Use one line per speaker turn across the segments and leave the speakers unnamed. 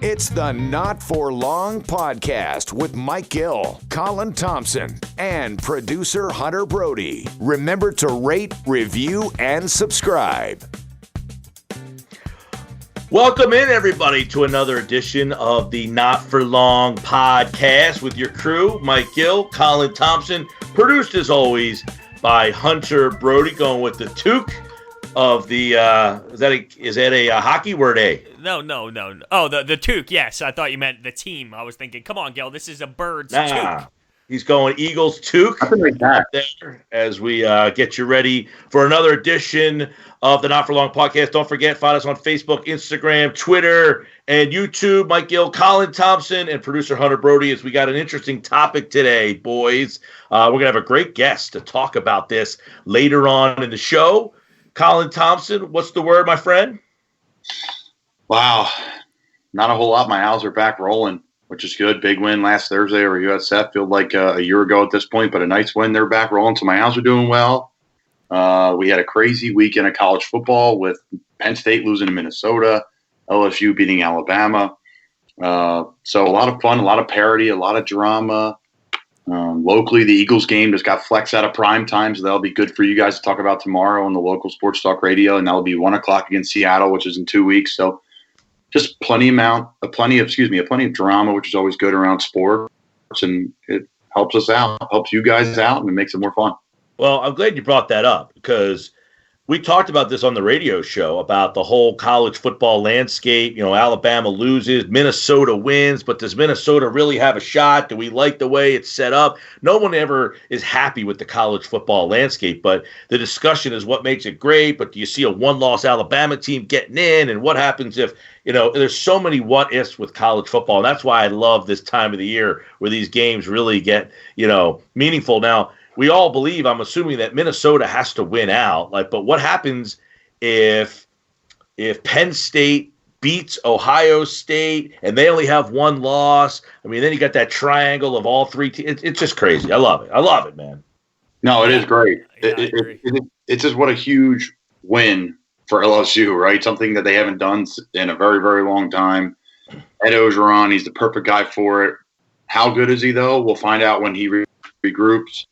It's the Not For Long podcast with Mike Gill, Colin Thompson, and producer Hunter Brody. Remember to rate, review, and subscribe.
Welcome in, everybody, to another edition of the Not For Long podcast with your crew, Mike Gill, Colin Thompson, produced as always by Hunter Brody, going with the toque of the, is that a hockey word,
No. Oh, the toque, yes. I thought you meant the team. I was thinking, come on, Gil, this is a Birds toque.
He's going Eagles toque there as we get you ready for another edition of the Not For Long podcast. Don't forget, find us on Facebook, Instagram, Twitter, and YouTube. Mike Gill, Colin Thompson, and producer Hunter Brody, as we got an interesting topic today, boys. We're going to have a great guest to talk about this later on in the show. Colin Thompson, what's the word, my friend?
Wow, not a whole lot. My Owls are back rolling, which is good. Big win last Thursday over USF. Felt like a year ago at this point, but a nice win. They're back rolling, so my Owls are doing well. We had a crazy weekend of college football with Penn State losing to Minnesota, LSU beating Alabama. So a lot of fun, a lot of parity, a lot of drama. Locally, the Eagles game just got flexed out of prime time, so that'll be good for you guys to talk about tomorrow on the local sports talk radio, and that'll be 1 o'clock against Seattle, which is in 2 weeks. So just plenty of drama, which is always good around sports, and it helps us out, helps you guys out, and it makes it more fun.
Well, I'm glad you brought that up because we talked about this on the radio show about the whole college football landscape. You know, Alabama loses, Minnesota wins, but does Minnesota really have a shot? Do we like the way it's set up? No one ever is happy with the college football landscape, but the discussion is what makes it great. But do you see a one-loss Alabama team getting in? And what happens if, there's so many what-ifs with college football. And that's why I love this time of the year where these games really get, meaningful. Now, we all believe, I'm assuming, that Minnesota has to win out. But what happens if Penn State beats Ohio State and they only have one loss? I mean, then you got that triangle of all three teams. It's just crazy. I love it, man.
No, it is great. It's just what a huge win for LSU, right? Something that they haven't done in a very, very long time. Ed Orgeron, he's the perfect guy for it. How good is he, though? We'll find out when he regroups.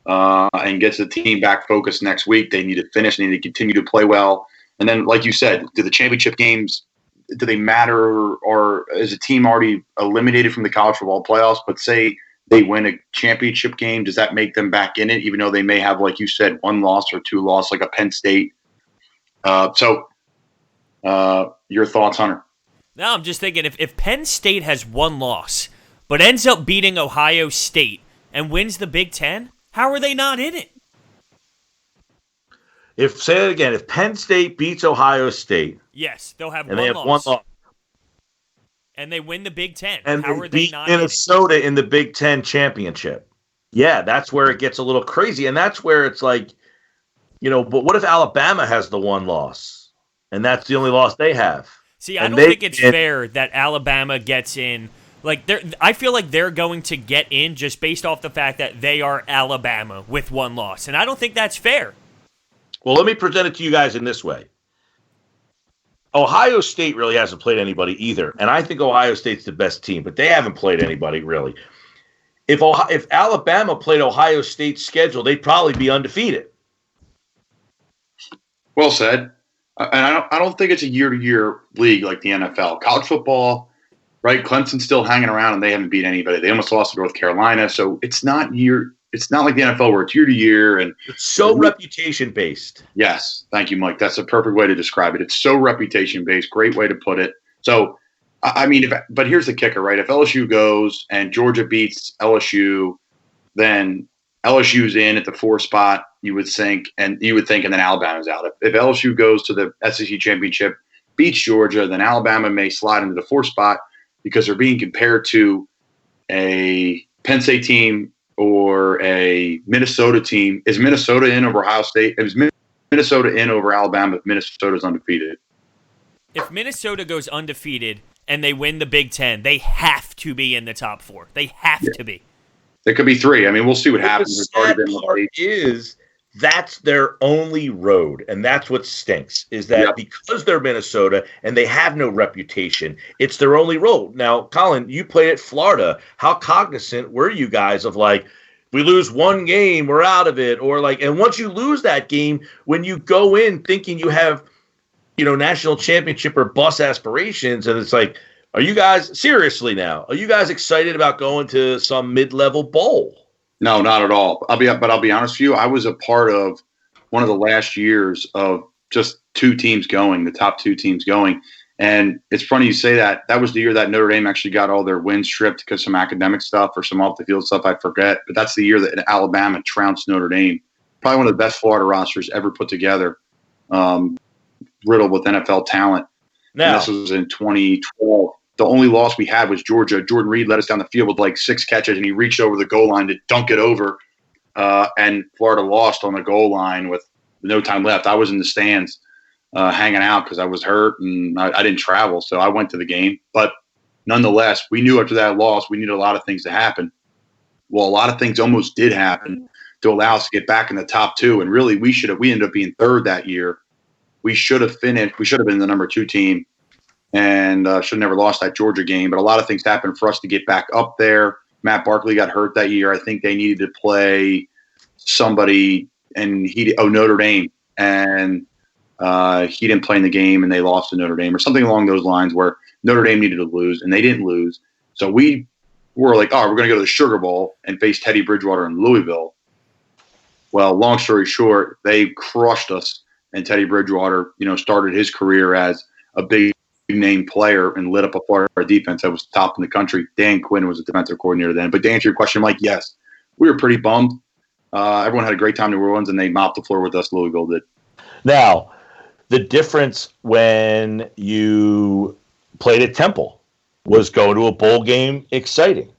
And gets the team back focused next week. They need to finish. They need to continue to play well. And then, like you said, do the championship games, do they matter, or is a team already eliminated from the college football playoffs, but say they win a championship game, does that make them back in it, even though they may have, like you said, one loss or two loss, like a Penn State? So your thoughts, Hunter?
No, I'm just thinking if Penn State has one loss but ends up beating Ohio State and wins the Big Ten, how are they not in it?
Say it again. If Penn State beats Ohio State,
yes, they'll have
and
one
they have
loss.
one loss,
and they win the Big Ten,
and
how are they not in it?
Minnesota in the Big Ten championship. Yeah, that's where it gets a little crazy, and that's where it's like, but what if Alabama has the one loss, and that's the only loss they have?
See, I don't think it's fair that Alabama gets in. I feel like they're going to get in just based off the fact that they are Alabama with one loss, and I don't think that's fair.
Well, let me present it to you guys in this way. Ohio State really hasn't played anybody either, and I think Ohio State's the best team, but they haven't played anybody really. If Alabama played Ohio State's schedule, they'd probably be undefeated.
Well said. And I don't think it's a year-to-year league like the NFL. College football, right? Clemson's still hanging around, and they haven't beat anybody. They almost lost to North Carolina, so it's not like the NFL where it's year to year, and
it's so reputation based.
Yes, thank you, Mike. That's a perfect way to describe it. It's so reputation based. Great way to put it. So, I mean, but here's the kicker, right? If LSU goes and Georgia beats LSU, then LSU's in at the 4 spot. You would think, and then Alabama's out. If LSU goes to the SEC championship, beats Georgia, then Alabama may slide into the 4 spot, because they're being compared to a Penn State team or a Minnesota team. Is Minnesota in over Ohio State? Is Minnesota in over Alabama if Minnesota's undefeated?
If Minnesota goes undefeated and they win the Big Ten, they have to be in the top 4. They have to be.
There could be 3. I mean, we'll see what happens.
The sad part is that's their only road, and that's what stinks, is that because they're Minnesota and they have no reputation, it's their only road. Now, Colin, you played at Florida. How cognizant were you guys of, like, we lose one game, we're out of it, or like, and once you lose that game, when you go in thinking you have, national championship or bus aspirations, and it's like, are you guys, seriously now, are you guys excited about going to some mid-level bowl?
No, not at all. I'll be honest with you. I was a part of one of the last years of just the top two teams going. And it's funny you say that. That was the year that Notre Dame actually got all their wins stripped because some academic stuff or some off the field stuff, I forget. But that's the year that Alabama trounced Notre Dame. Probably one of the best Florida rosters ever put together, riddled with NFL talent. Now, and this was in 2012. The only loss we had was Georgia. Jordan Reed led us down the field with like 6 catches, and he reached over the goal line to dunk it over. And Florida lost on the goal line with no time left. I was in the stands hanging out because I was hurt and I didn't travel, so I went to the game. But nonetheless, we knew after that loss we needed a lot of things to happen. Well, a lot of things almost did happen to allow us to get back in the top 2. And really, we ended up being 3rd that year. We should have finished. We should have been the number 2 team. And should have never lost that Georgia game. But a lot of things happened for us to get back up there. Matt Barkley got hurt that year. I think they needed to play somebody, and Notre Dame. And he didn't play in the game, and they lost to Notre Dame or something along those lines where Notre Dame needed to lose, and they didn't lose. So we were like, we're going to go to the Sugar Bowl and face Teddy Bridgewater in Louisville. Well, long story short, they crushed us, and Teddy Bridgewater, started his career as a big name player and lit up a part of our defense that was top in the country. Dan Quinn was the defensive coordinator then. But to answer your question, Mike, yes, we were pretty bummed. Everyone had a great time in New Orleans, and they mopped the floor with us. Louisville did.
Now, the difference when you played at Temple was going to a bowl game exciting.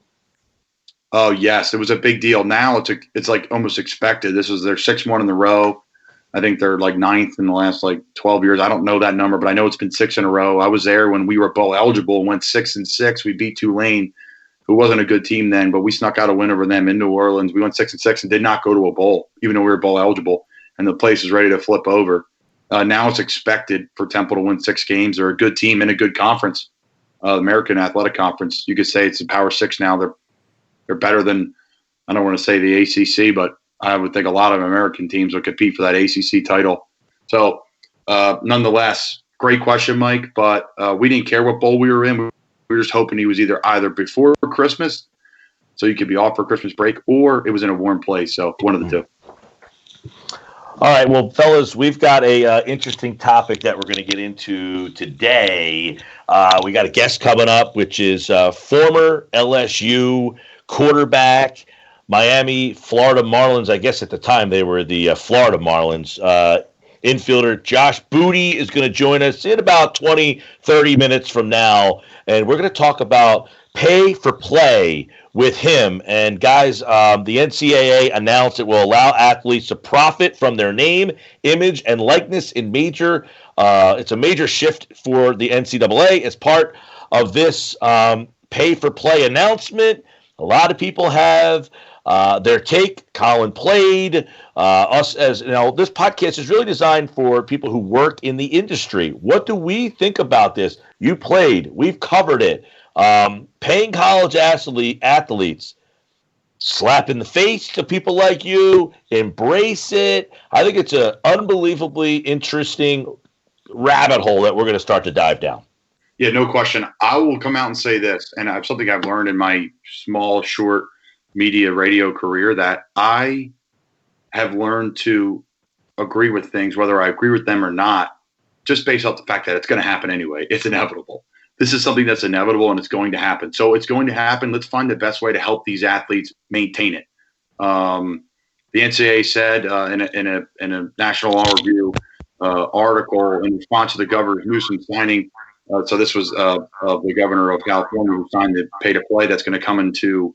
Oh, yes. It was a big deal. Now it's like almost expected. This was their 6th in a row. I think they're like 9th in the last 12 years. I don't know that number, but I know it's been 6 in a row. I was there when we were bowl eligible, went 6-6. We beat Tulane, who wasn't a good team then, but we snuck out a win over them in New Orleans. We went 6-6 and did not go to a bowl, even though we were bowl eligible, and the place is ready to flip over. Now it's expected for Temple to win 6 games. They're a good team in a good conference, American Athletic Conference. You could say it's a Power 6 now. They're better than, I don't want to say the ACC, but I would think a lot of American teams would compete for that ACC title. So, nonetheless, great question, Mike. But we didn't care what bowl we were in. We were just hoping he was either before Christmas, so you could be off for Christmas break, or it was in a warm place. So one of the two.
All right, well, fellas, we've got a interesting topic that we're going to get into today. We got a guest coming up, which is former LSU quarterback, Miami, Florida Marlins. I guess at the time they were the Florida Marlins. Infielder Josh Booty is going to join us in about 20, 30 minutes from now, and we're going to talk about pay for play with him. And guys, the NCAA announced it will allow athletes to profit from their name, image, and likeness in it's a major shift for the NCAA as part of this pay for play announcement. A lot of people have their take. Colin played. Us, as this podcast is really designed for people who work in the industry. What do we think about this? You played. We've covered it. Paying college athletes, slap in the face to people like you, embrace it. I think it's an unbelievably interesting rabbit hole that we're going to start to dive down.
Yeah, no question. I will come out and say this, and it's something I've learned in my small, short media radio career, that I have learned to agree with things, whether I agree with them or not, just based off the fact that it's going to happen anyway. It's inevitable. This is something that's inevitable, and it's going to happen. So it's going to happen. Let's find the best way to help these athletes maintain it. The NCAA said in a National Law Review article in response to the Governor Newsom signing, so this was the governor of California who signed the pay to play that's going to come into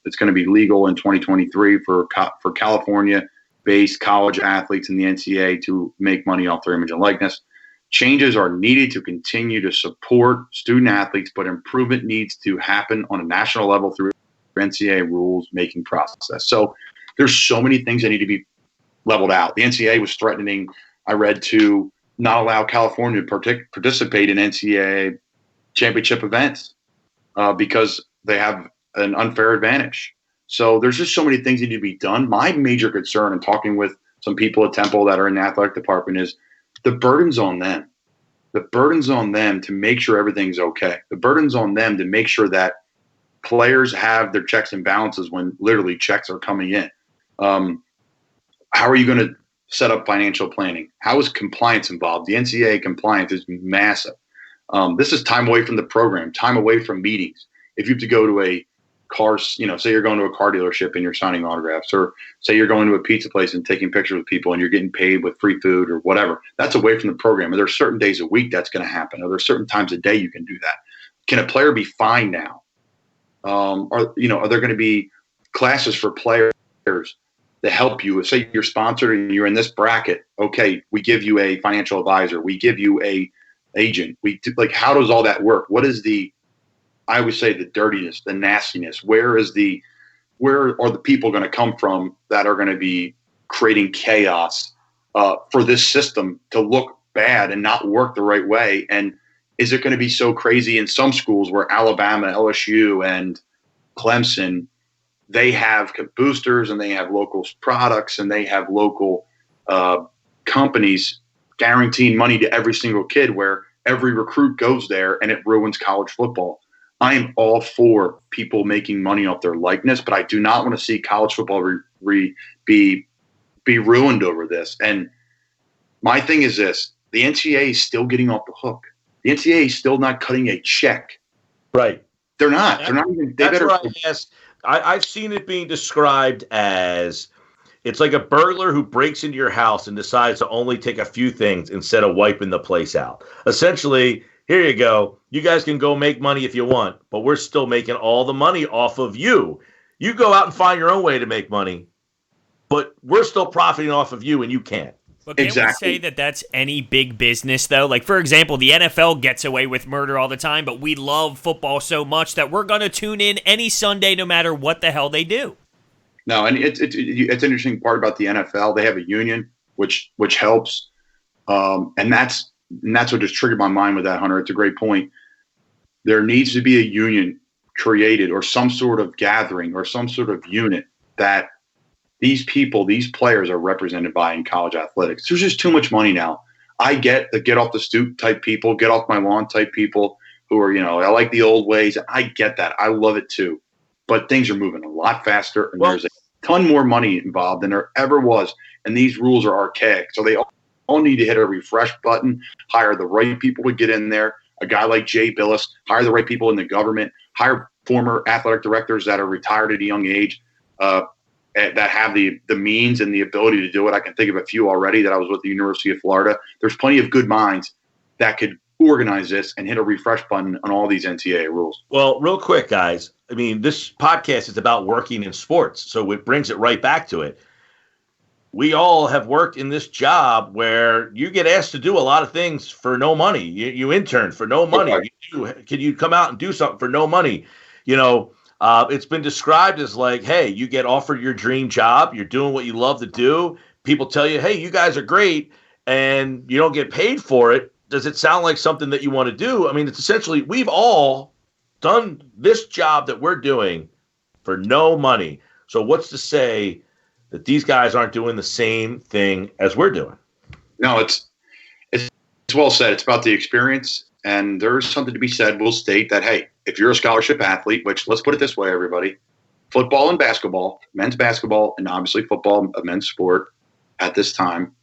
it's going to be legal in 2023 for California-based college athletes in the NCAA to make money off their image and likeness. Changes are needed to continue to support student athletes, but improvement needs to happen on a national level through NCAA rules making process. So there's so many things that need to be leveled out. The NCAA was threatening, I read, to not allow California to participate in NCAA championship events because they have an unfair advantage. So there's just so many things that need to be done. My major concern in talking with some people at Temple that are in the athletic department is the burden's on them. The burden's on them to make sure everything's okay. The burden's on them to make sure that players have their checks and balances when literally checks are coming in. How are you going to set up financial planning? How is compliance involved? The NCAA compliance is massive. This is time away from the program, time away from meetings. If you have to go to a car, say you're going to a car dealership and you're signing autographs, or say you're going to a pizza place and taking pictures with people and you're getting paid with free food or whatever, that's away from the program. And there are certain days a week that's going to happen. Or there are certain times a day you can do that. Can a player be fined now? Are there going to be classes for players to help you? Say you're sponsored and you're in this bracket. Okay, we give you a financial advisor. We give you a agent. How does all that work? What is I always say the dirtiness, the nastiness. Where are the people going to come from that are going to be creating chaos for this system to look bad and not work the right way? And is it going to be so crazy in some schools where Alabama, LSU, and Clemson, they have boosters and they have local products and they have local companies guaranteeing money to every single kid, where every recruit goes there and it ruins college football? I am all for people making money off their likeness, but I do not want to see college football be ruined over this. And my thing is this: the NCAA is still getting off the hook. The NCAA is still not cutting a check.
Right.
They're not. They're not even.
That's what I asked. I've seen it being described as it's like a burglar who breaks into your house and decides to only take a few things instead of wiping the place out. Essentially, here you go. You guys can go make money if you want, but we're still making all the money off of you. You go out and find your own way to make money, but we're still profiting off of you and you can't.
But can't we say that that's any big business, though? Like, for example, the NFL gets away with murder all the time, but we love football so much that we're going to tune in any Sunday no matter what the hell they do.
No, and it's an interesting part about the NFL. They have a union, which helps, and that's what just triggered my mind with that, Hunter. It's a great point. There needs to be a union created, or some sort of gathering, or some sort of unit that these players are represented by in college athletics. There's just too much money now. I get the get off the stoop type people, get off my lawn type people who are, I like the old ways. I get that. I love it too. But things are moving a lot faster, and there's a ton more money involved than there ever was. And these rules are archaic. So they all need to hit a refresh button, hire the right people to get in there. A guy like Jay Billis, hire the right people in the government, hire former athletic directors that are retired at a young age, that have the means and the ability to do it. I can think of a few already that I was with the University of Florida. There's plenty of good minds that could organize this and hit a refresh button on all these NCAA rules.
Well, real quick, guys. I mean, this podcast is about working in sports, so it brings it right back to it. We all have worked in this job where you get asked to do a lot of things for no money. You intern for no money. Can you come out and do something for no money? It's been described as like, hey, you get offered your dream job. You're doing what you love to do. People tell you, hey, you guys are great, and you don't get paid for it. Does it sound like something that you want to do? I mean, it's essentially, we've all done this job that we're doing for no money. So what's to say that these guys aren't doing the same thing as we're doing?
No, it's well said. It's about the experience, and there's something to be said. We'll state that, hey, if you're a scholarship athlete, which, let's put it this way, everybody, football and basketball, men's basketball, and obviously football, a men's sport at this time,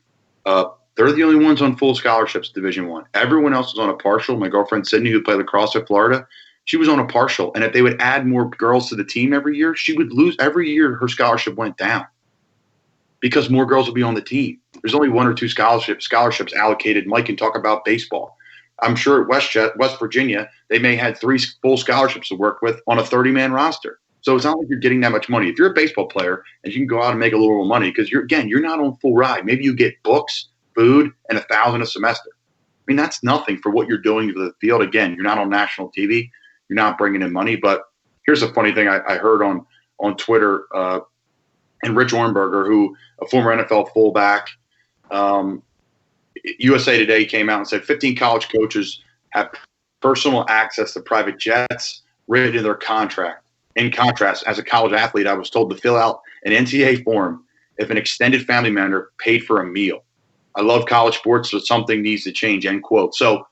they're the only ones on full scholarships, Division I. Everyone else is on a partial. My girlfriend, Sydney, who played lacrosse at Florida, she was on a partial. And if they would add more girls to the team every year, she would lose. Every year her scholarship went down because more girls would be on the team. There's only one or two scholarships allocated. Mike can talk about baseball. I'm sure at West Virginia, they may have 3 full scholarships to work with on a 30-man roster. So it's not like you're getting that much money. If you're a baseball player and you can go out and make a little more money, because you're not on full ride. Maybe you get books, food, and $1,000 a semester. I mean, that's nothing for what you're doing to the field. Again, you're not on national TV. You're not bringing in money. But here's a funny thing I heard on Twitter. and Rich Orenberger, who a former NFL fullback. USA Today came out and said 15 college coaches have personal access to private jets written into their contract. In contrast, as a college athlete, I was told to fill out an NCAA form if an extended family member paid for a meal. I love college sports, so something needs to change, end quote. So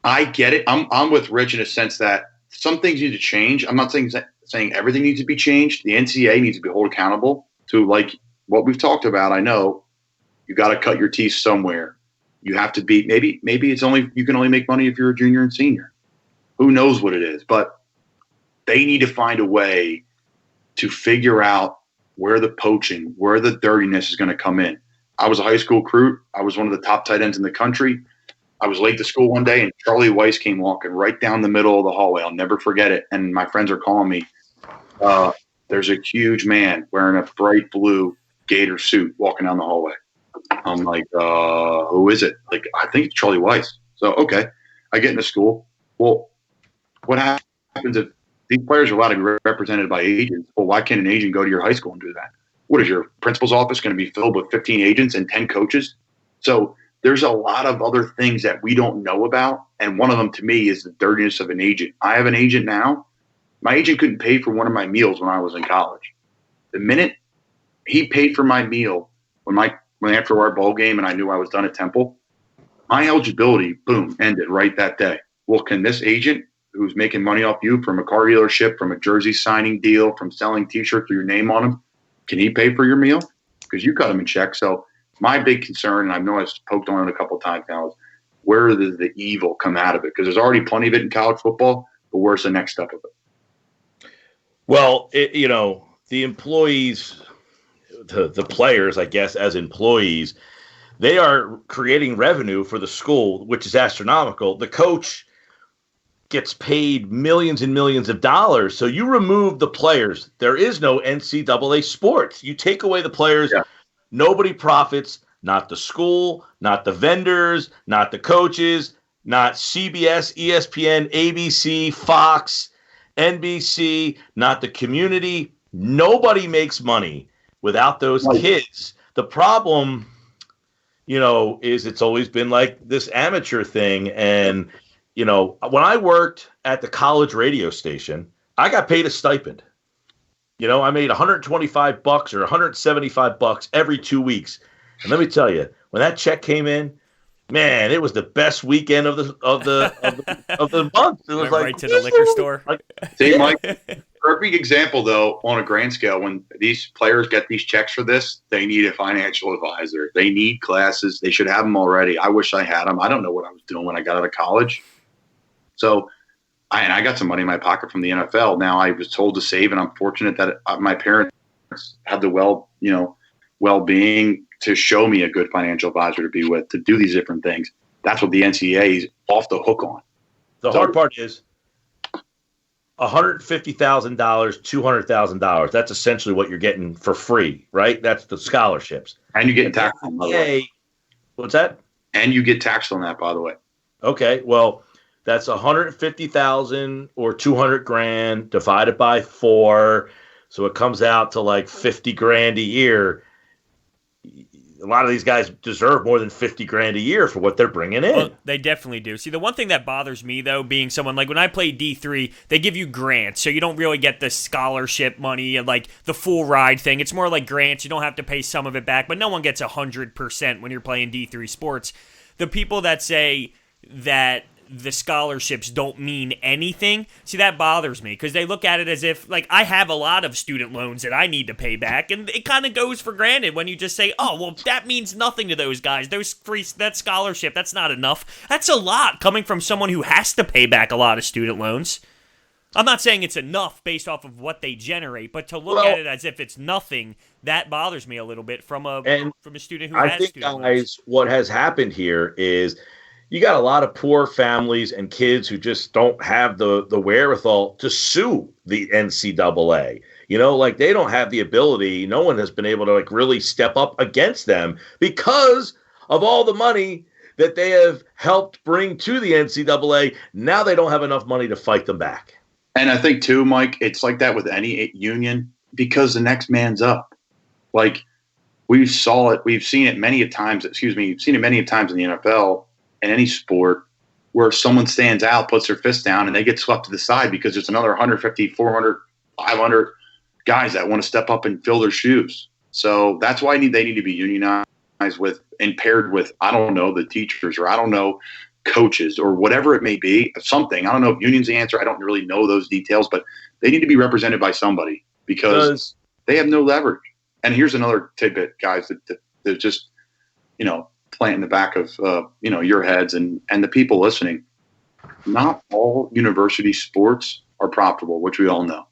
I get it. I'm with Rich in a sense that some things need to change. I'm not saying everything needs to be changed. The NCAA needs to be held accountable to, like what we've talked about. I know you got to cut your teeth somewhere. You have to be maybe it's only you can only make money if you're a junior and senior. Who knows what it is? But they need to find a way to figure out where the poaching, where the dirtiness is going to come in. I was a high school recruit. I was one of the top tight ends in the country. I was late to school one day, and Charlie Weiss came walking right down the middle of the hallway. I'll never forget it. And my friends are calling me. There's a huge man wearing a bright blue gator suit walking down the hallway. I'm like, who is it? Like, I think it's Charlie Weiss. So, okay. I get into school. Well, what happens if these players are allowed to be represented by agents? Well, why can't an agent go to your high school and do that? What is your principal's office going to be filled with 15 agents and 10 coaches? So there's a lot of other things that we don't know about. And one of them to me is the dirtiness of an agent. I have an agent now. My agent couldn't pay for one of my meals when I was in college. The minute he paid for my meal when after our bowl game and I knew I was done at Temple, my eligibility, boom, ended right that day. Well, can this agent who's making money off you from a car dealership, from a jersey signing deal, from selling T-shirts with your name on them, can he pay for your meal? Because you cut him a check. So my big concern, and I know I've poked on it a couple of times now, is where does the evil come out of it? Because there's already plenty of it in college football, but where's the next step of it?
Well, the employees, the players, I guess, as employees, they are creating revenue for the school, which is astronomical. The coach gets paid millions and millions of dollars. So you remove the players. There is no NCAA sports. You take away the players. Yeah. Nobody profits, not the school, not the vendors, not the coaches, not CBS, ESPN, ABC, Fox, NBC, not the community. Nobody makes money without those kids. The problem, is it's always been like this amateur thing. And, when I worked at the college radio station, I got paid a stipend. I made $125 or $175 every 2 weeks. And let me tell you, when that check came in, man, it was the best weekend of the month. It was like
right to the liquor store.
See, Mike, perfect example though, on a grand scale, when these players get these checks for this, they need a financial advisor. They need classes. They should have them already. I wish I had them. I don't know what I was doing when I got out of college. So I got some money in my pocket from the NFL. Now I was told to save, and I'm fortunate that my parents had the well-being to show me a good financial advisor to be with, to do these different things. That's what the NCAA is off the hook on.
The hard part is $150,000, $200,000. That's essentially what you're getting for free, right? That's the scholarships.
And you get taxed on that.
What's that?
And you get taxed on that, by the way.
Okay, well, that's $150,000 or $200,000 divided by 4, so it comes out to like $50,000 a year. A lot of these guys deserve more than $50,000 a year for what they're bringing in.
Well, they definitely do. See, the one thing that bothers me, though, being someone like when I played D3, they give you grants, so you don't really get the scholarship money and like the full ride thing. It's more like grants. You don't have to pay some of it back, but no one gets 100% when you're playing D3 sports. The people that say that the scholarships don't mean anything, see, that bothers me because they look at it as if, like, I have a lot of student loans that I need to pay back, and it kind of goes for granted when you just say, oh, well, that means nothing to those guys. That scholarship, that's not enough. That's a lot coming from someone who has to pay back a lot of student loans. I'm not saying it's enough based off of what they generate, but to look at it as if it's nothing, that bothers me a little bit from a student who has student loans. I think, guys,
what has happened here is you got a lot of poor families and kids who just don't have the wherewithal to sue the NCAA. They don't have the ability. No one has been able to really step up against them because of all the money that they have helped bring to the NCAA. Now they don't have enough money to fight them back.
And I think too, Mike, it's like that with any union because the next man's up. Like we've seen it many times in the NFL and any sport where someone stands out, puts their fist down, and they get swept to the side because there's another 150, 400, 500 guys that want to step up and fill their shoes. So that's why they need to be unionized with and paired with, I don't know, the teachers, or I don't know, coaches, or whatever it may be, something. I don't know if union's the answer. I don't really know those details, but they need to be represented by somebody because they have no leverage. And here's another tidbit, guys, that just, plant in the back of, your heads and the people listening. Not all university sports are profitable, which we all know.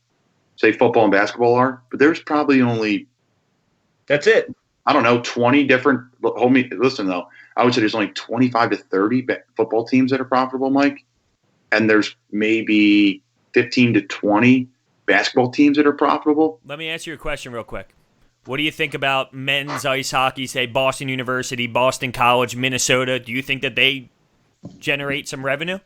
Say football and basketball are, but there's probably only,
that's it.
I don't know, 20 different. Listen, though, I would say there's only 25 to 30 football teams that are profitable, Mike. And there's maybe 15 to 20 basketball teams that are profitable.
Let me ask you a question real quick. What do you think about men's ice hockey, say Boston University, Boston College, Minnesota? Do you think that they generate some revenue?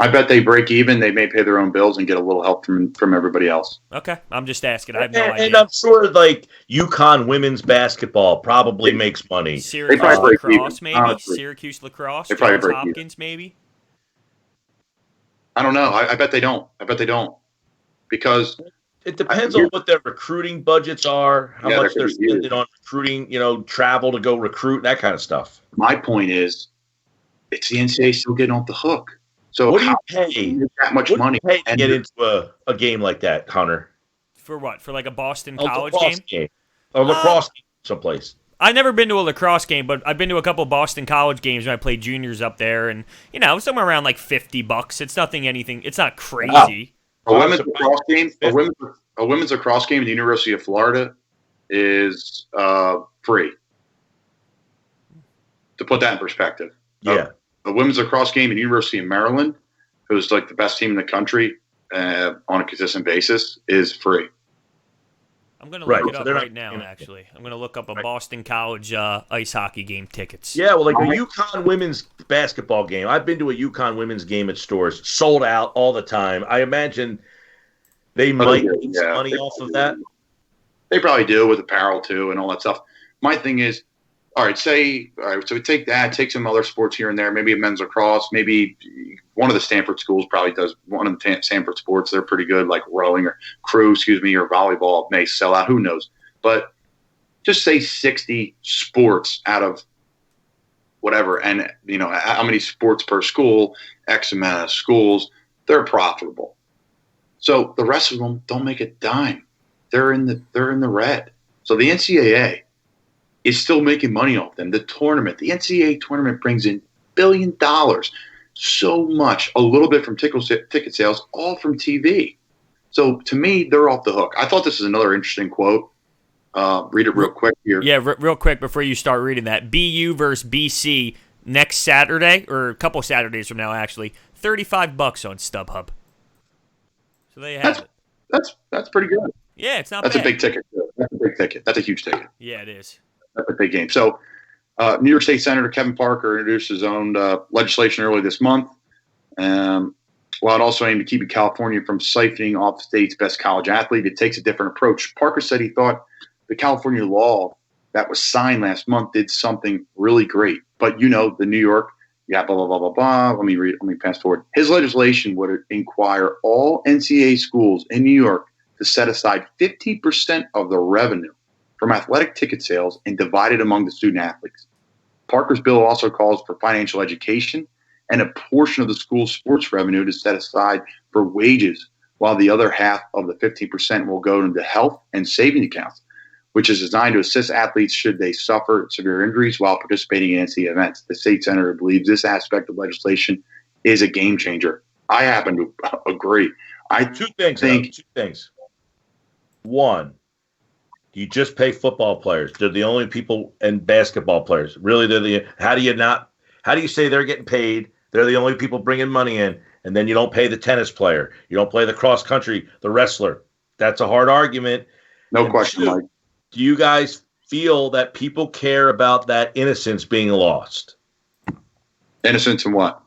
I bet they break even. They may pay their own bills and get a little help from everybody else.
Okay, I'm just asking. I have no idea.
And I'm sure UConn women's basketball probably makes money.
Syracuse lacrosse, maybe? Honestly. Syracuse lacrosse, Johns Hopkins, maybe?
I don't know. I bet they don't. Because
it depends on what their recruiting budgets are, how much they're spending on recruiting, travel to go recruit, that kind of stuff.
My point is, it's the NCAA still getting off the hook. So
what do you pay?
That much money
to get into a game like that, Hunter?
For what? For like a Boston College game?
A lacrosse game someplace.
I've never been to a lacrosse game, but I've been to a couple Boston College games when I played juniors up there, and somewhere around like $50. It's anything. It's not crazy.
Wow. A women's lacrosse game. A women's lacrosse game at the University of Florida is free. To put that in perspective.
Yeah.
A women's lacrosse game at the University of Maryland, who's like the best team in the country on a consistent basis, is free.
I'm going to look it up right now, actually. I'm going to look up a Boston College ice hockey game tickets.
Yeah, well, like a UConn women's basketball game. I've been to a UConn women's game at stores, sold out all the time. I imagine they might make some money off of that.
They probably do with apparel, too, and all that stuff. My thing is, so we take that, take some other sports here and there, maybe a men's lacrosse, maybe one of the Stanford schools probably does one of the Stanford sports. They're pretty good, like rowing or or volleyball may sell out. Who knows? But just say 60 sports out of whatever, and how many sports per school, X amount of schools, they're profitable. So the rest of them don't make a dime. They're in the red. So the NCAA is still making money off them. The NCAA tournament brings in $1 billion. So much, a little bit from ticket sales, all from TV. So to me, they're off the hook. I thought this is another interesting quote. Read it real quick here.
Yeah, real quick before you start reading that. BU versus BC next Saturday, or a couple Saturdays from now, actually. $35 on StubHub. So there you have it.
That's pretty good.
Yeah, it's not
bad. That's a big ticket. That's a big ticket. That's a huge ticket.
Yeah, it is.
That's a big game. So New York State Senator Kevin Parker introduced his own legislation early this month. While it also aimed to keep California from siphoning off the state's best college athlete, it takes a different approach. Parker said he thought the California law that was signed last month did something really great. But the New York, blah, blah, blah, blah, blah. Let me pass forward. His legislation would require all NCAA schools in New York to set aside 50% of the revenue from athletic ticket sales and divide it among the student athletes. Parker's bill also calls for financial education and a portion of the school's sports revenue to set aside for wages, while the other half of the 15% will go into health and savings accounts, which is designed to assist athletes should they suffer severe injuries while participating in NCAA events. The state senator believes this aspect of legislation is a game changer. I happen to agree.
Two things. One, you just pay football players. They're the only people, and basketball players. Really, how do you say they're getting paid? They're the only people bringing money in, and then you don't pay the tennis player. You don't play the cross country, the wrestler. That's a hard argument.
No question, Mike.
Do you guys feel that people care about that innocence being lost?
Innocence in what?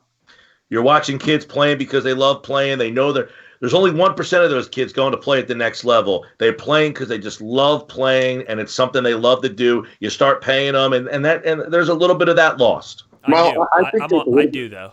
You're watching kids playing because they love playing. They know There's only 1% of those kids going to play at the next level. They're playing because they just love playing, and it's something they love to do. You start paying them, and there's a little bit of that lost.
I do though.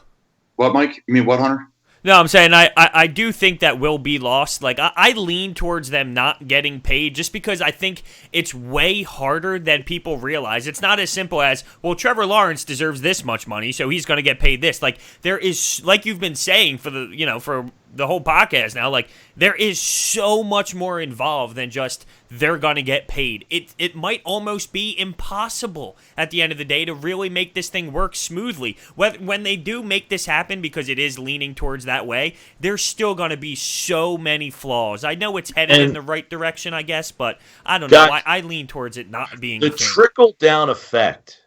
What, Mike? You mean what, Hunter?
No, I'm saying I do think that will be lost. Like, I lean towards them not getting paid just because I think it's way harder than people realize. It's not as simple as, well, Trevor Lawrence deserves this much money, so he's going to get paid this. Like, there is, like you've been saying for the whole podcast now, like, there is so much more involved than just they're going to get paid. It might almost be impossible at the end of the day to really make this thing work smoothly. When they do make this happen, because it is leaning towards that way, there's still going to be so many flaws. I know it's headed in the right direction, I guess, but I don't know. I lean towards it not being
the trickle-down effect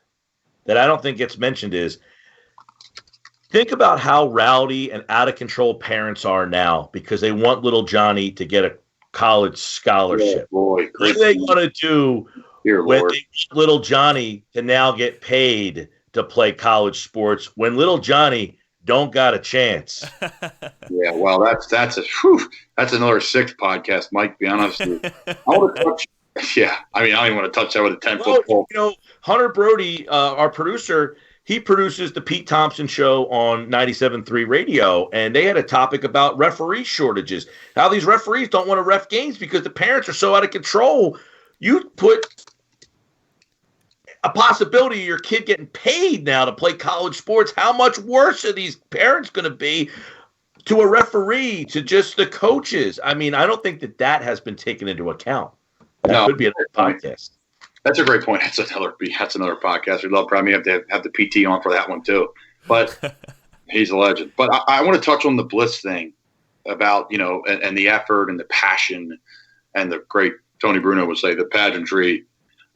that I don't think gets mentioned is, think about how rowdy and out of control parents are now because they want little Johnny to get a college scholarship. What do they want to do when they want little Johnny to now get paid to play college sports when little Johnny don't got a chance?
Yeah, well, that's another 6 podcast, Mike, to be honest with you. I want to touch. Yeah, I mean, I don't even want to touch that with a 10-foot pole.
Hunter Brody, our producer, he produces the Pete Thompson Show on 97.3 Radio, and they had a topic about referee shortages. How these referees don't want to ref games because the parents are so out of control. You put a possibility of your kid getting paid now to play college sports. How much worse are these parents going to be to a referee, to just the coaches? I mean, I don't think that has been taken into account. That could be another podcast.
That's a great point. That's another podcast. We'd love probably have to have the PT on for that one too. But he's a legend. But I want to touch on the Bliss thing about, and the effort and the passion and the great Tony Bruno would say the pageantry.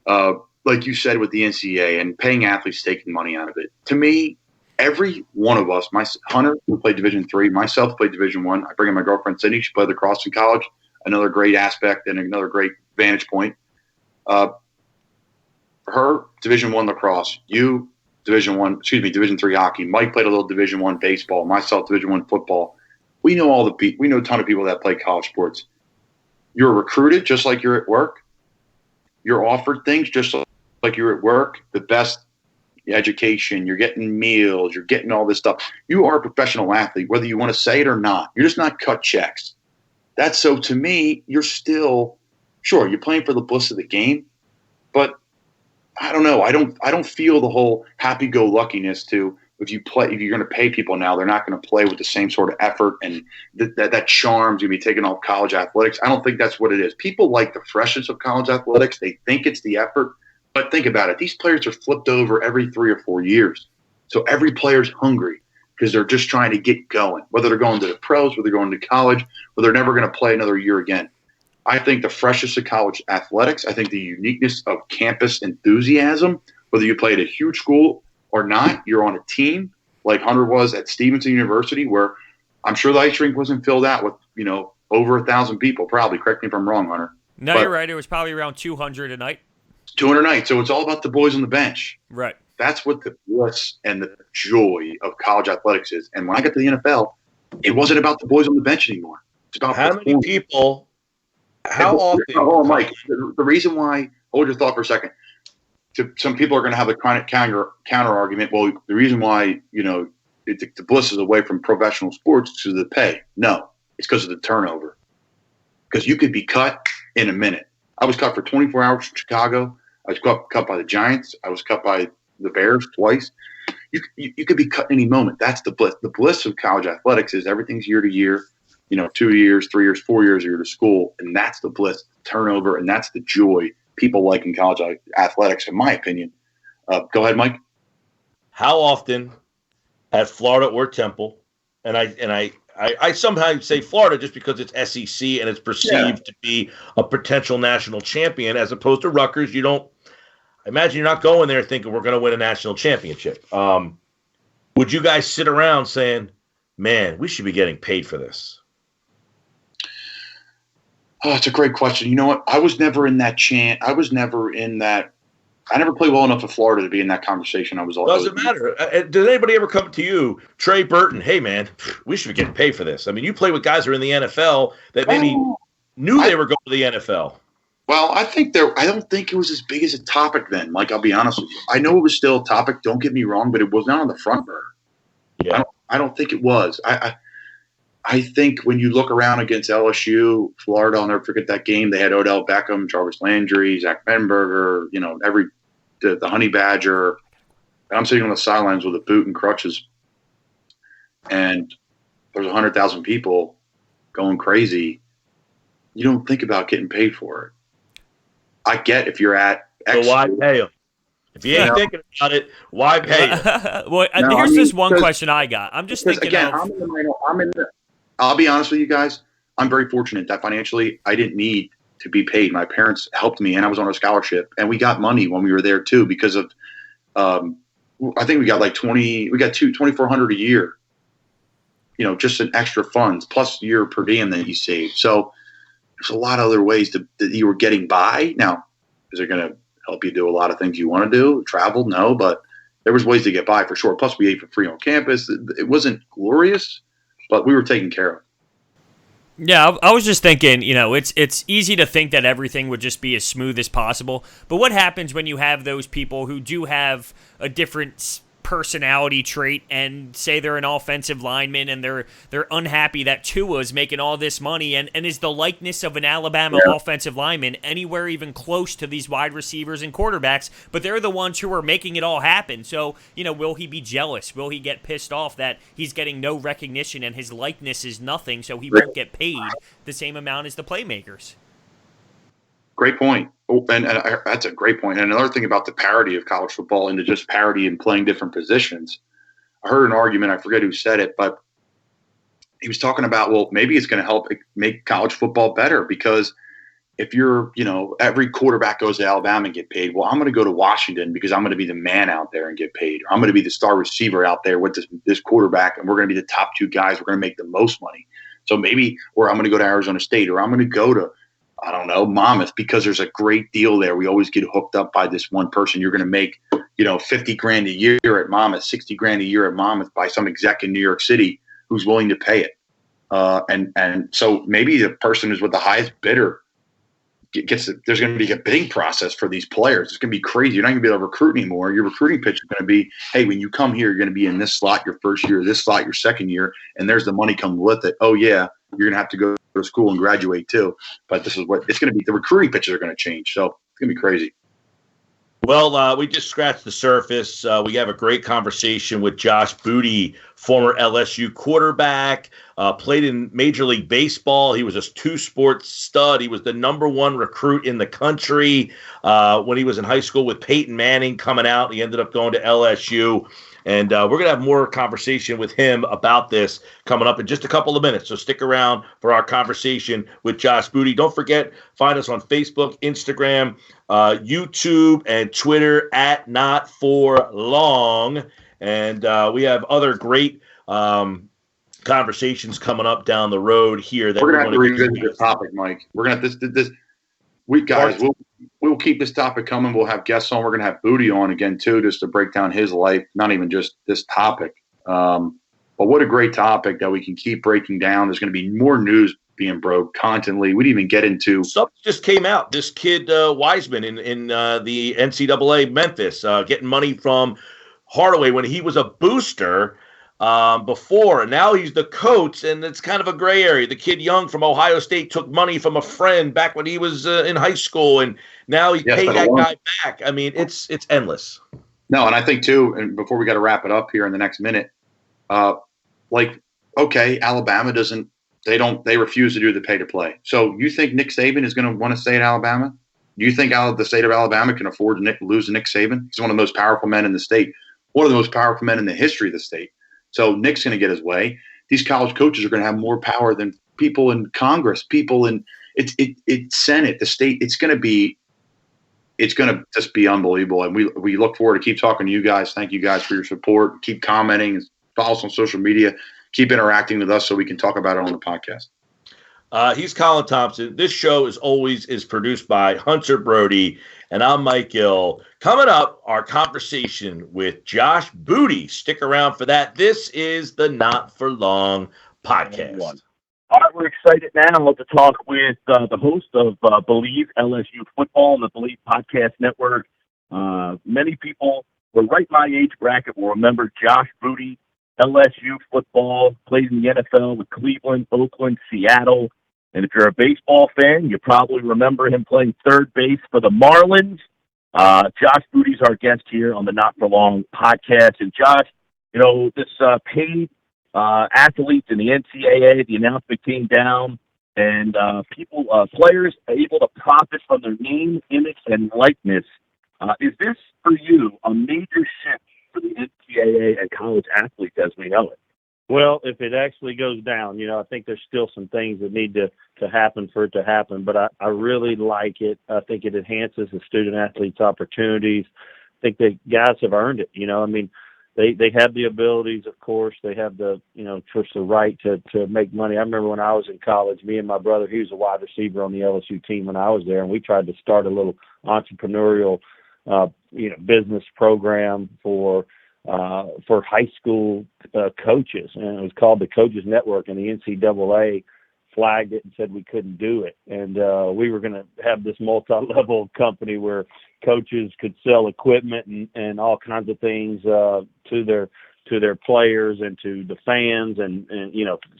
Like you said with the NCAA and paying athletes, taking money out of it. To me, every one of us, Hunter, who played Division III, myself played Division I. I bring in my girlfriend Sydney. She played lacrosse in college. Another great aspect and another great vantage point. Her Division I lacrosse, you Division III hockey. Mike played a little Division I baseball. Myself Division I football. We know a ton of people that play college sports. You're recruited just like you're at work. You're offered things just like you're at work. The best education. You're getting meals. You're getting all this stuff. You are a professional athlete, whether you want to say it or not. You're just not cut checks. That's so to me. You're still sure you're playing for the bliss of the game, but I don't know. I don't feel the whole happy-go-luckiness to if you're going to pay people now, they're not going to play with the same sort of effort and that charm's going to be taken off college athletics. I don't think that's what it is. People like the freshness of college athletics. They think it's the effort, but think about it. These players are flipped over every 3 or 4 years, so every player's hungry because they're just trying to get going. Whether they're going to the pros, whether they're going to college, or they're never going to play another year again. I think the freshness of college athletics, I think the uniqueness of campus enthusiasm, whether you play at a huge school or not, you're on a team like Hunter was at Stevenson University, where I'm sure the ice rink wasn't filled out with, over 1,000 people, probably. Correct me if I'm wrong, Hunter.
No, but you're right. It was probably around 200 a night.
200 a night. So it's all about the boys on the bench.
Right.
That's what the bliss and the joy of college athletics is. And when I got to the NFL, it wasn't about the boys on the bench anymore. It's about
how many people. How often?
Oh, Mike, the reason why, hold your thought for a second. Some people are going to have a counter argument. Well, the reason why, the bliss is away from professional sports is the pay. No, it's because of the turnover. Because you could be cut in a minute. I was cut for 24 hours from Chicago. I was cut by the Giants. I was cut by the Bears twice. You could be cut any moment. That's the bliss. The bliss of college athletics is everything's year to year. 2 years, 3 years, 4 years you're to school, and that's the bliss, turnover, and that's the joy people like in college athletics, in my opinion. Go ahead, Mike.
How often at Florida or Temple, and I sometimes say Florida just because it's SEC and it's perceived to be a potential national champion, as opposed to Rutgers. I imagine you're not going there thinking we're going to win a national championship. Would you guys sit around saying, man, we should be getting paid for this?
Oh, it's a great question. You know what? I was never in that I never played well enough in Florida to be in that conversation.
Doesn't matter. Did anybody ever come to you, Trey Burton? Hey, man, we should be getting paid for this. I mean, you play with guys who are in the NFL that maybe knew they were going to the NFL.
Well, I don't think it was as big as a topic then, Mike. I'll be honest with you. I know it was still a topic. Don't get me wrong, but it was not on the front burner.
Yeah.
I don't think it was. I think when you look around against LSU, Florida, I'll never forget that game. They had Odell Beckham, Jarvis Landry, Zach Benberger, the Honey Badger. And I'm sitting on the sidelines with a boot and crutches, and there's 100,000 people going crazy. You don't think about getting paid for it. I get if you're at X.
So why pay them? If you ain't thinking about it, why pay them?
Well, here's just one question I got. I'm just thinking
again, I'll be honest with you guys. I'm very fortunate that financially I didn't need to be paid. My parents helped me, and I was on a scholarship, and we got money when we were there too because of. I think we got like $2,400 a year. Just an extra funds plus year per diem that you save. So there's a lot of other ways that you were getting by. Now, is it going to help you do a lot of things you want to do? Travel? No, but there was ways to get by for sure. Plus, we ate for free on campus. It wasn't glorious, but we were taken care of.
Yeah, I was just thinking, it's easy to think that everything would just be as smooth as possible. But what happens when you have those people who do have a different personality trait and say they're an offensive lineman and they're unhappy that Tua's making all this money and is the likeness of an Alabama offensive lineman anywhere even close to these wide receivers and quarterbacks, but they're the ones who are making it all happen. So, will he be jealous? Will he get pissed off that he's getting no recognition and his likeness is nothing, so he won't get paid the same amount as the playmakers?
Great point. And that's a great point. And another thing about the parity of college football into just parity and playing different positions. I heard an argument, I forget who said it, but he was talking about, well, maybe it's going to help make college football better because if you're, every quarterback goes to Alabama and get paid, well, I'm going to go to Washington because I'm going to be the man out there and get paid. Or I'm going to be the star receiver out there with this quarterback, and we're going to be the top two guys. We're going to make the most money. So maybe, or I'm going to go to Arizona State, or I'm going to go to, I don't know, Monmouth, because there's a great deal there. We always get hooked up by this one person. You're going to make, $50,000 a year at Monmouth, $60,000 a year at Monmouth by some exec in New York City who's willing to pay it. And so maybe the person who's with the highest bidder gets it. There's going to be a bidding process for these players. It's going to be crazy. You're not going to be able to recruit anymore. Your recruiting pitch is going to be, hey, when you come here, you're going to be in this slot your first year, this slot your second year, and there's the money comes with it. Oh, yeah, you're going to have to go to school and graduate too. But this is what it's going to be. The recruiting pitches are going to change. So it's going to be crazy.
Well, we just scratched the surface. We have a great conversation with Josh Booty, former LSU quarterback, played in Major League Baseball. He was a two-sport stud. He was the number one recruit in the country when he was in high school with Peyton Manning coming out. He ended up going to LSU. And we're going to have more conversation with him about this coming up in just a couple of minutes. So stick around for our conversation with Josh Booty. Don't forget, find us on Facebook, Instagram, YouTube, and Twitter at Not For Long. And we have other great conversations coming up down the road here. That
we're going to have to revisit this topic, Mike. We're going to have this week, guys. We'll keep this topic coming. We'll have guests on. We're going to have Booty on again, too, just to break down his life, not even just this topic. But what a great topic that we can keep breaking down. There's going to be more news being broke constantly. We didn't even get into –
something just came out. This kid, Wiseman, in the NCAA Memphis, getting money from Hardaway when he was a booster before, and now he's the coach, and it's kind of a gray area. The kid Young from Ohio State took money from a friend back when he was in high school, and now he paid that guy back. I mean, it's endless.
No, and I think too, and before we got to wrap it up here in the next minute, okay, Alabama they refuse to do the pay to play. So you think Nick Saban is going to want to stay at Alabama? Do you think the state of Alabama can afford to lose Nick Saban? He's one of the most powerful men in the state, one of the most powerful men in the history of the state. So Nick's going to get his way. These college coaches are going to have more power than people in Congress, people in it's Senate, the state. It's going to just be unbelievable. And we look forward to keep talking to you guys. Thank you guys for your support. Keep commenting, follow us on social media, keep interacting with us so we can talk about it on the podcast.
He's Colin Thompson. This show is produced by Hunter Brody, and I'm Mike Gill. Coming up, our conversation with Josh Booty. Stick around for that. This is the Not For Long podcast.
All right, we're excited now to talk with the host of Believe LSU Football on the Believe Podcast Network. Many people who are right my age bracket will remember Josh Booty. LSU football, plays in the NFL with Cleveland, Oakland, Seattle. And if you're a baseball fan, you probably remember him playing third base for the Marlins. Josh Booty's our guest here on the Not For Long podcast. And Josh, this paid athletes in the NCAA, the announcement came down, and players are able to profit from their name, image, and likeness. Is this, for you, a major shift for the NCAA and college athletes as we know it?
Well, if it actually goes down, I think there's still some things that need to happen for it to happen, but I really like it. I think it enhances the student athletes' opportunities. I think the guys have earned it. They have the abilities, of course. They have the right to make money. I remember when I was in college, me and my brother, he was a wide receiver on the LSU team when I was there, and we tried to start a little entrepreneurial, business program for high school coaches, and it was called the Coaches Network, and the NCAA flagged it and said we couldn't do it. And we were going to have this multi-level company where coaches could sell equipment and all kinds of things to their players and to the fans and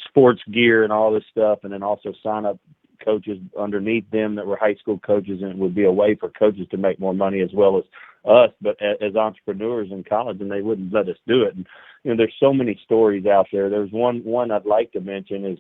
sports gear and all this stuff, and then also sign up coaches underneath them that were high school coaches, and it would be a way for coaches to make more money as well as us, but as entrepreneurs in college, and they wouldn't let us do it. And there's so many stories out there. There's one I'd like to mention is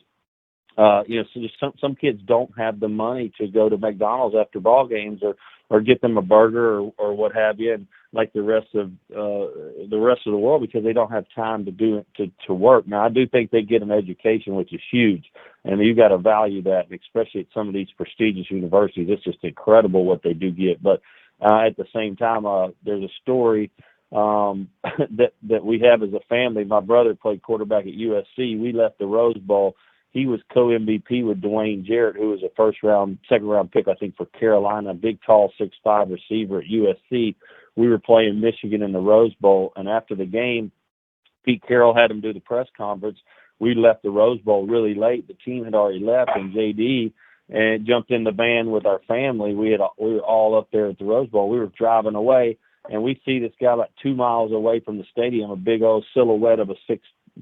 so some kids don't have the money to go to McDonald's after ball games or get them a burger or what have you, and like the rest of the world, because they don't have time to do it to work. Now, I do think they get an education, which is huge, and you got to value that, and especially at some of these prestigious universities. It's just incredible what they do get. But at the same time, there's a story that we have as a family. My brother played quarterback at USC. We left the Rose Bowl. He was co-MVP with Dwayne Jarrett, who was a second-round pick, I think, for Carolina, big, tall, 6'5" receiver at USC. We were playing Michigan in the Rose Bowl, and after the game, Pete Carroll had him do the press conference. We left the Rose Bowl really late. The team had already left, and JD and jumped in the van with our family. We were all up there at the Rose Bowl. We were driving away, and we see this guy like 2 miles away from the stadium, a big old silhouette of a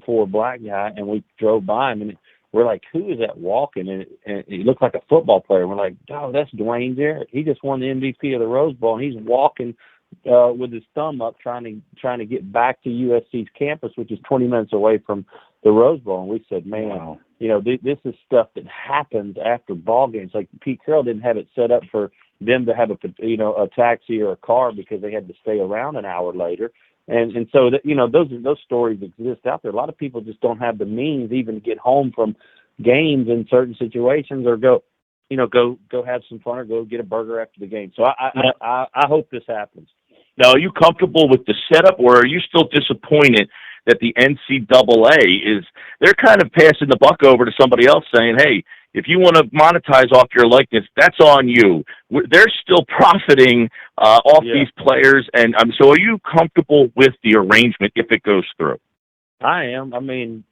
6'4" black guy, and we drove by him, and we're like, who is that walking? And he looked like a football player. We're like, oh, that's Dwayne Jarrett. He just won the MVP of the Rose Bowl, and he's walking with his thumb up trying to get back to USC's campus, which is 20 minutes away from the Rose Bowl. And we said, man, wow. This is stuff that happens after ball games. Like Pete Carroll didn't have it set up for them to have a taxi or a car because they had to stay around an hour later. And so those stories exist out there. A lot of people just don't have the means even to get home from games in certain situations, or go have some fun, or go get a burger after the game. So I hope this happens.
Now, are you comfortable with the setup, or are you still disappointed that the NCAA they're kind of passing the buck over to somebody else, saying, hey, if you want to monetize off your likeness, that's on you. They're still profiting off these players. And so are you comfortable with the arrangement if it goes through?
I am. I mean,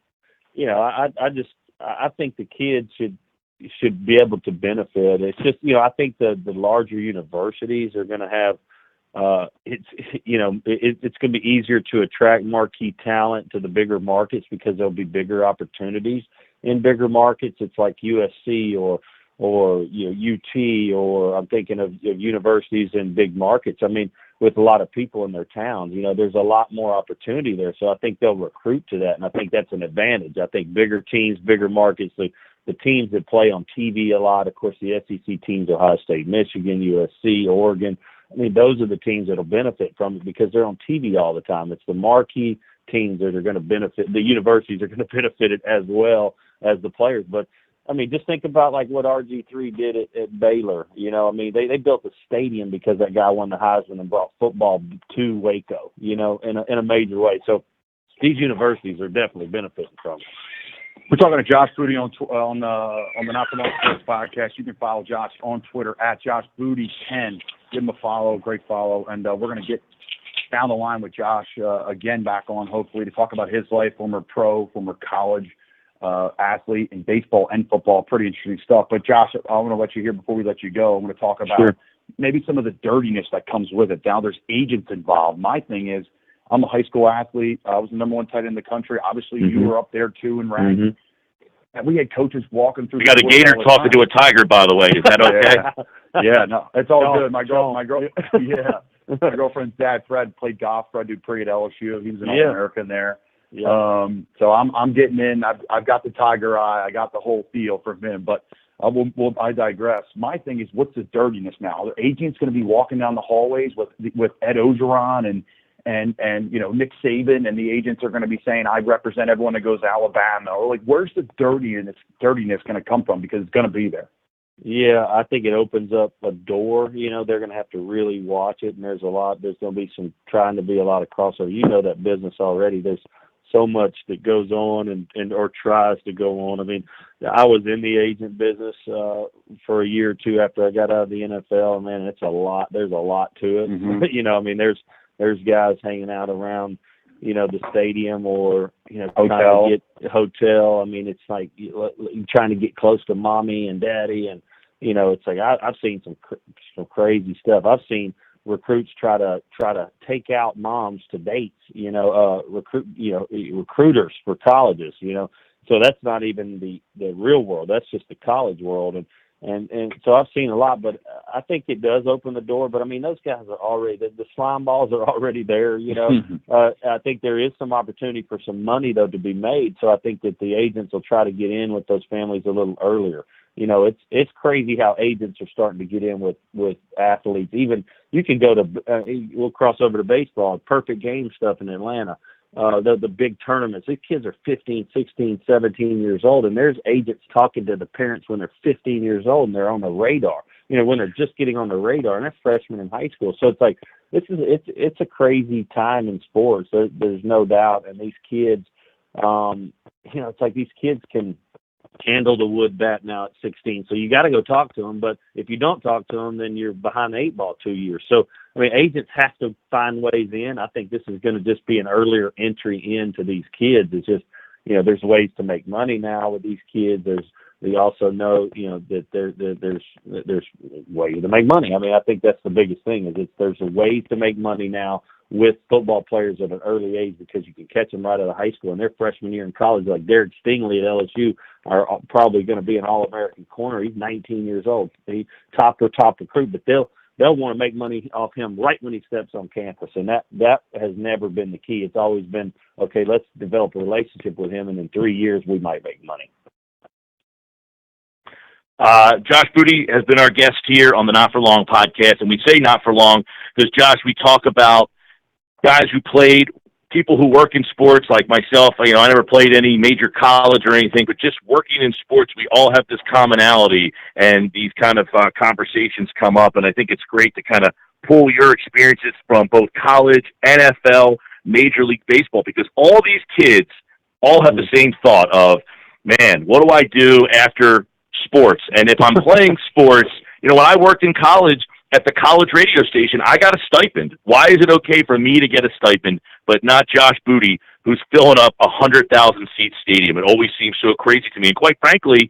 I think the kids should be able to benefit. It's just, I think the larger universities are going to have, it's going to be easier to attract marquee talent to the bigger markets because there'll be bigger opportunities in bigger markets. It's like USC or UT, or I'm thinking of universities in big markets. I mean, with a lot of people in their towns, there's a lot more opportunity there. So I think they'll recruit to that, and I think that's an advantage. I think bigger teams, bigger markets, the teams that play on TV a lot, of course, the SEC teams, Ohio State, Michigan, USC, Oregon. I mean, those are the teams that will benefit from it because they're on TV all the time. It's the marquee teams that are going to benefit. The universities are going to benefit it as well as the players. But I mean, just think about like what RG3 did at Baylor. I mean, they built a stadium because that guy won the Heisman and brought football to Waco, in a major way. So these universities are definitely benefiting from it.
We're talking to Josh Booty on the Not For Long Sports podcast. You can follow Josh on Twitter at JoshBooty10. Give him a follow, great follow, and we're going to get down the line with Josh again back on, hopefully, to talk about his life, former pro, former college athlete in baseball and football. Pretty interesting stuff. But Josh, I want to let you hear before we let you go. I'm going to talk about maybe some of the dirtiness that comes with it. Now there's agents involved. My thing is, I'm a high school athlete. I was the number one tight end in the country. Obviously, you were up there too in rank. And we had coaches walking through.
We got a gator talking to a tiger, by the way. Is that okay?
Yeah, no, it's all good. My girlfriend's dad, Fred, played golf for Dupree at LSU. He was an All-American there. Yeah. So I'm getting in. I've got the tiger eye. I got the whole feel from him. But I digress. My thing is, what's the dirtiness now? Are agents going to be walking down the hallways with Ed Ogeron and Nick Saban, and the agents are going to be saying, I represent everyone that goes to Alabama? Or like, where's the dirtiness going to come from? Because it's going to be there.
Yeah, I think it opens up a door. They're going to have to really watch it, and there's going to be trying to be a lot of crossover. That business already. There's so much that goes on and or tries to go on. I mean, I was in the agent business for a year or two after I got out of the NFL, and man, it's a lot. There's a lot to it. There's guys hanging out around, the stadium or,
hotel.
Trying to get a hotel. I mean, it's like you're trying to get close to mommy and daddy. And, it's like I've seen some crazy stuff. I've seen recruits try to take out moms to dates, recruiters for colleges, So that's not even the real world. That's just the college world. And so I've seen a lot, but I think it does open the door. But I mean, those guys are already, the slime balls are already there, I think there is some opportunity for some money though to be made. So I think that the agents will try to get in with those families a little earlier. It's crazy how agents are starting to get in with athletes. Even you can go to, we'll cross over to baseball, Perfect Game stuff in Atlanta. The big tournaments. These kids are 15, 16, 17 years old, and there's agents talking to the parents when they're 15 years old and they're on the radar, when they're just getting on the radar, and they're freshmen in high school. So it's like, it's a crazy time in sports. There's no doubt. And these kids, it's like these kids can handle the wood bat now at 16. So you got to go talk to them. But if you don't talk to them, then you're behind the 8 ball 2 years. So, I mean, agents have to find ways in. I think this is going to just be an earlier entry into these kids. It's just, there's ways to make money now with these kids. We also know, that there's ways to make money. I mean, I think that's the biggest thing is there's a way to make money now with football players at an early age because you can catch them right out of high school and their freshman year in college, like Derek Stingley at LSU, are probably going to be an All-American corner. He's 19 years old. He's top recruit, but they'll want to make money off him right when he steps on campus, and that has never been the key. It's always been, okay, let's develop a relationship with him, and in 3 years we might make money.
Josh Booty has been our guest here on the Not For Long podcast, and we say not for long because, Josh, we talk about guys who played, people who work in sports like myself. I never played any major college or anything, but just working in sports, we all have this commonality, and these kind of conversations come up, and I think it's great to kind of pull your experiences from both college, NFL, Major League Baseball, because all these kids all have the same thought of, man, what do I do after sports? And if I'm playing sports, when I worked in college at the college radio station, I got a stipend. Why is it okay for me to get a stipend, but not Josh Booty, who's filling up 100,000 seat stadium? It always seems so crazy to me. And quite frankly,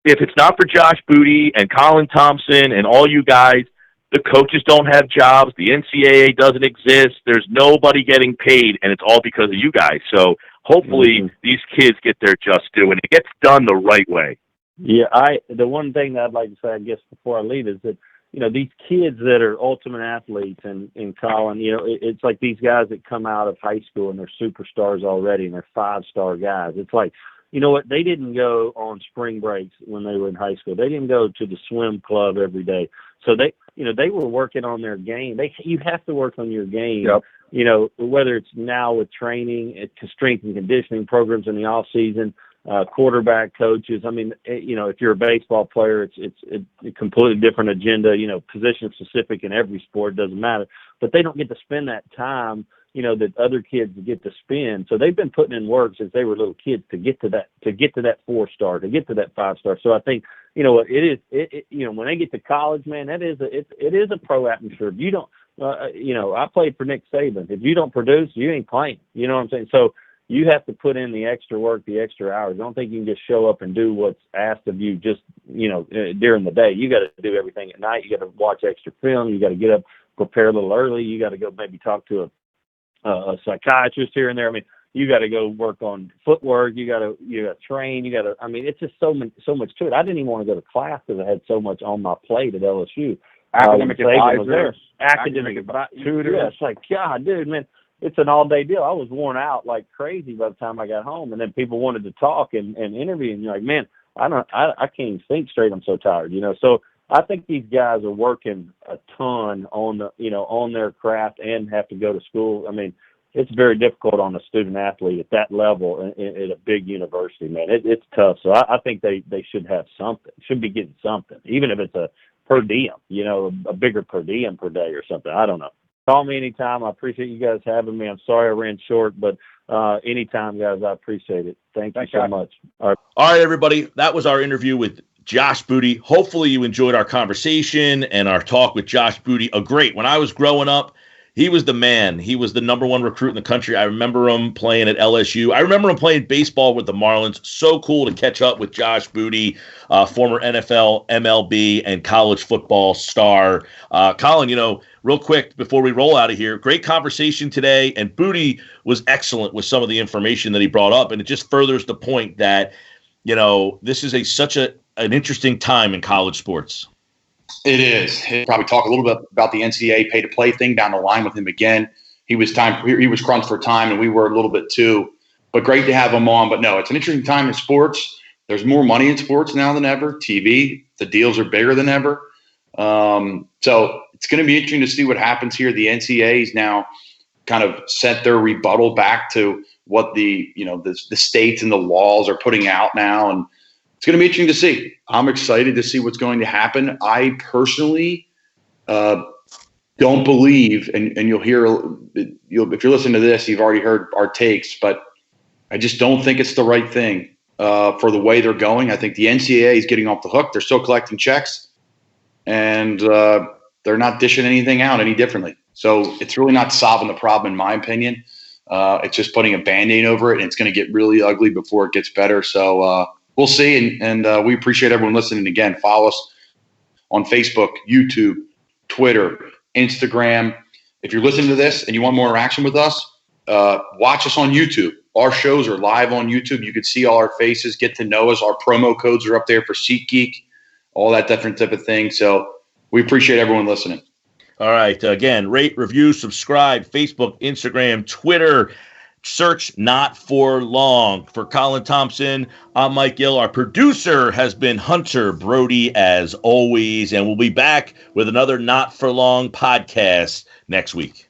if it's not for Josh Booty and Colin Thompson and all you guys, the coaches don't have jobs. The NCAA doesn't exist. There's nobody getting paid, and it's all because of you guys. So hopefully these kids get their just due, and it gets done the right way.
Yeah, the one thing that I'd like to say, I guess, before I leave is that, these kids that are ultimate athletes and Colin, it's like these guys that come out of high school and they're superstars already and they're 5-star guys. It's like, you know what? They didn't go on spring breaks when they were in high school. They didn't go to the swim club every day. So they were working on their game. You have to work on your game. Yep. Whether it's now with training, strength and conditioning programs in the off season, quarterback coaches. I mean, if you're a baseball player, it's a completely different agenda, position specific in every sport, doesn't matter. But they don't get to spend that time, that other kids get to spend. So they've been putting in work since they were little kids to get to that 4-star, to get to that 5-star. So I think, when they get to college, man, it is a pro atmosphere. If you don't, I played for Nick Saban. If you don't produce, you ain't playing. You know what I'm saying? So you have to put in the extra work, the extra hours. I don't think you can just show up and do what's asked of you just, during the day. You got to do everything at night. You got to watch extra film. You got to get up, prepare a little early. You got to go maybe talk to a psychiatrist here and there. I mean, you got to go work on footwork. You got to train. It's just so much to it. I didn't even want to go to class because I had so much on my plate at LSU.
Academic advisors,
academic tutors. Yeah, it's like, God, dude, man, it's an all-day deal. I was worn out like crazy by the time I got home, and then people wanted to talk and interview, and you're like, man, I can't even think straight. I'm so tired, So I think these guys are working a ton on their craft and have to go to school. I mean, it's very difficult on a student athlete at that level at a big university, man. It's tough. So I think they should have something, should be getting something, even if it's a per diem, a bigger per diem per day or something. I don't know. Call me anytime. I appreciate you guys having me. I'm sorry I ran short, but anytime, guys, I appreciate it. Thank you so much.
All right, everybody. That was our interview with Josh Booty. Hopefully you enjoyed our conversation and our talk with Josh Booty. When I was growing up, he was the man. He was the number one recruit in the country. I remember him playing at LSU. I remember him playing baseball with the Marlins. So cool to catch up with Josh Booty, former NFL, MLB, and college football star. Colin, real quick before we roll out of here, great conversation today, and Booty was excellent with some of the information that he brought up, and it just furthers the point that, this is such an interesting time in college sports.
It is. He'll probably talk a little bit about the NCAA pay-to-play thing down the line with him again. He was crunched for time, and we were a little bit too. But great to have him on. But no, it's an interesting time in sports. There's more money in sports now than ever. TV, the deals are bigger than ever. So it's going to be interesting to see what happens here. The NCAA's now kind of sent their rebuttal back to what the states and the laws are putting out now, and it's going to be interesting to see. I'm excited to see what's going to happen. I personally don't believe, and you'll hear, if you're listening to this, you've already heard our takes, but I just don't think it's the right thing for the way they're going. I think the NCAA is getting off the hook. They're still collecting checks, and they're not dishing anything out any differently. So it's really not solving the problem, in my opinion. It's just putting a Band-Aid over it, and it's going to get really ugly before it gets better. So we'll see, and we appreciate everyone listening. Again, follow us on Facebook, YouTube, Twitter, Instagram. If you're listening to this and you want more interaction with us, watch us on YouTube. Our shows are live on YouTube. You can see all our faces, get to know us. Our promo codes are up there for SeatGeek, all that different type of thing. So we appreciate everyone listening.
All right. Again, rate, review, subscribe, Facebook, Instagram, Twitter. Search Not For Long. For Colin Thompson, I'm Mike Gill. Our producer has been Hunter Brody, as always, and we'll be back with another Not For Long podcast next week.